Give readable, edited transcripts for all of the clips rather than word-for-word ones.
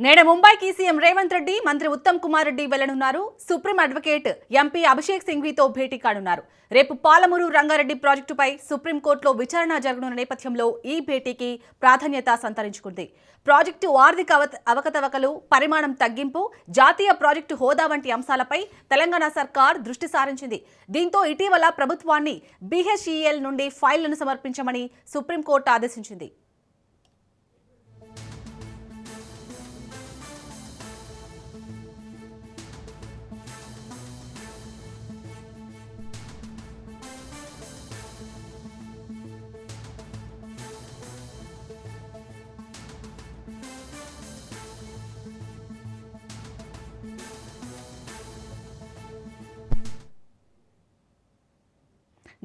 నేడు ముంబైకి సీఎం రేవంత్ రెడ్డి, మంత్రి ఉత్తమ్ కుమార్ రెడ్డి వెళ్లనున్నారు. సుప్రీం అడ్వకేట్ ఎంపీ అభిషేక్ సింఘ్వీతో భేటీ కానున్నారు. రేపు పాలమూరు రంగారెడ్డి ప్రాజెక్టుపై సుప్రీంకోర్టులో విచారణ జరగనున్న నేపథ్యంలో ఈ భేటీకి ప్రాధాన్యత సంతరించుకుంది. ప్రాజెక్టు ఆర్థిక అవకతవకలు, పరిమాణం తగ్గింపు, జాతీయ ప్రాజెక్టు హోదా వంటి అంశాలపై తెలంగాణ సర్కార్ దృష్టి సారించింది. దీంతో ఇటీవల ప్రభుత్వాన్ని BHEL నుండి ఫైళ్లను సమర్పించమని సుప్రీంకోర్టు ఆదేశించింది.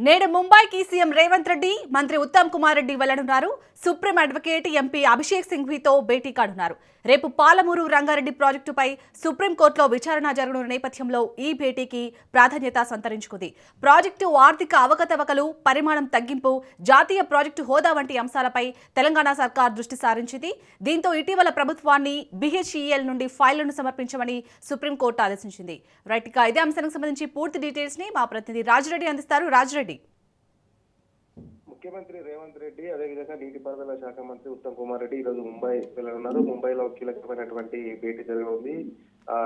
నేడు ముంబైకి సీఎం రేవంత్ రెడ్డి, మంత్రి ఉత్తమ్ కుమార్ రెడ్డి వెళ్లనున్నారు. సుప్రీం అడ్వకేట్ ఎంపీ అభిషేక్ సింఘ్వీతో భేటీ కానున్నారు. రేపు పాలమూరు రంగారెడ్డి ప్రాజెక్టుపై సుప్రీంకోర్టులో విచారణ జరగనున్న నేపథ్యంలో ఈ భేటీకి ప్రాధాన్యత సంతరించుకుంది. ప్రాజెక్టు ఆర్థిక అవకతవకలు, పరిమాణం తగ్గింపు, జాతీయ ప్రాజెక్టు హోదా వంటి అంశాలపై తెలంగాణ సర్కార్ దృష్టి సారించింది. దీంతో ఇటీవల ప్రభుత్వాన్ని BHEL నుండి ఫైళ్లను సమర్పించమని సుప్రీంకోర్టు ఆదేశించింది. రైట్, ఇక ఇదే అంశానికి సంబంధించి పూర్తి డీటెయిల్స్ ని మా ప్రతినిధి రాజరెడ్డి అందిస్తారు. రాజరెడ్డి, ముఖ్యమంత్రి రేవంత్ రెడ్డి అదేవిధంగా నీటిపారుదల శాఖ మంత్రి ఉత్తమ్ కుమార్ రెడ్డి ఈ రోజు ముంబై వెళ్లనున్నారు. ముంబైలో కీలకమైనటువంటి భేటీ జరగనుంది.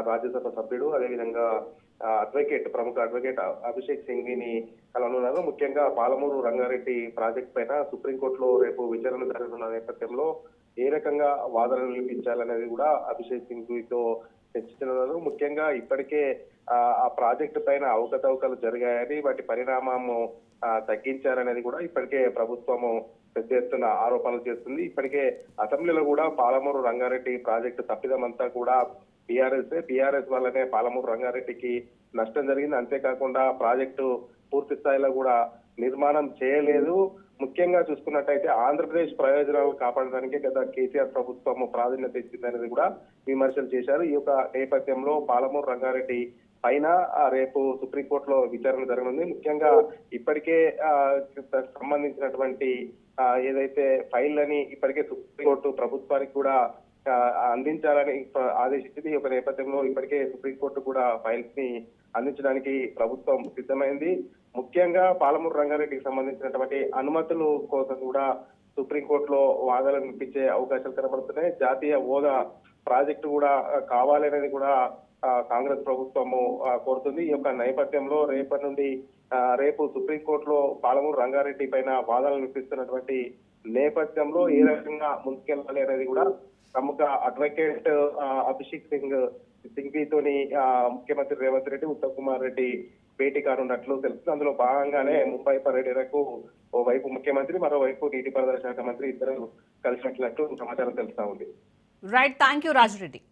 రాజ్యసభ సభ్యుడు అదేవిధంగా ప్రముఖ అడ్వకేట్ అభిషేక్ సింఘ్వీని కలవనున్నారు. ముఖ్యంగా పాలమూరు రంగారెడ్డి ప్రాజెక్ట్ పైన సుప్రీంకోర్టులో రేపు విచారణ జరగనున్న నేపథ్యంలో ఏ రకంగా వాదనలు వినిపించాలనేది కూడా అభిషేక్ సింఘ్వీతో చర్చించనున్నారు. ముఖ్యంగా ఇప్పటికే ఆ ప్రాజెక్టు పైన అవకతవకలు జరిగాయని, వాటి పరిణామము తగ్గించారనేది కూడా ఇప్పటికే ప్రభుత్వము పెద్ద ఎత్తున ఆరోపణలు చేస్తుంది. ఇప్పటికే అసెంబ్లీలో కూడా పాలమూరు రంగారెడ్డి ప్రాజెక్టు తప్పిదమంతా కూడా బీఆర్ఎస్ వల్లనే పాలమూరు రంగారెడ్డికి నష్టం జరిగింది. అంతేకాకుండా ప్రాజెక్టు పూర్తి స్థాయిలో కూడా నిర్మాణం చేయలేదు. ముఖ్యంగా చూసుకున్నట్టయితే ఆంధ్రప్రదేశ్ ప్రయోజనాలు కాపాడడానికి గత కేసీఆర్ ప్రభుత్వం ప్రాధాన్యత ఇచ్చిందనేది కూడా విమర్శలు చేశారు. ఈ యొక్క నేపథ్యంలో పాలమూరు రంగారెడ్డి పైన రేపు సుప్రీంకోర్టులో విచారణ జరగనుంది. ముఖ్యంగా ఇప్పటికే సంబంధించినటువంటి ఏదైతే ఫైల్ అని ఇప్పటికే సుప్రీంకోర్టు ప్రభుత్వానికి కూడా అందించాలని ఆదేశించింది. ఈ యొక్క నేపథ్యంలో ఇప్పటికే సుప్రీంకోర్టు కూడా ఫైల్స్ ని అందించడానికి ప్రభుత్వం సిద్ధమైంది. ముఖ్యంగా పాలమూరు రంగారెడ్డికి సంబంధించినటువంటి అనుమతుల కోసం కూడా సుప్రీంకోర్టులో వాదనలు వినిపించే అవకాశాలు కనబడుతున్నాయి. జాతీయ హోదా ప్రాజెక్టు కూడా కావాలనేది కూడా కాంగ్రెస్ ప్రభుత్వము కోరుతుంది. ఈ యొక్క నేపథ్యంలో రేపు సుప్రీంకోర్టులో పాలమూరు రంగారెడ్డి పైన వాదనలు వినిపిస్తున్నటువంటి నేపథ్యంలో ఏ రకంగా ముందుకెళ్ళాలి అనేది కూడా ప్రముఖ అడ్వకేట్ అభిషేక్ సింఘ్వీతోని ముఖ్యమంత్రి రేవంత్ రెడ్డి, ఉత్తమ్ కుమార్ రెడ్డి భేటీ కానున్నట్లు తెలుస్తుంది. అందులో భాగంగానే ముంబై పర్యటనకు ఓవైపు ముఖ్యమంత్రి, మరోవైపు నీటిపారుదల శాఖ మంత్రి ఇద్దరు కలిసినట్లు సమాచారం తెలుస్తా ఉంది. Right, thank you Raja Reddy.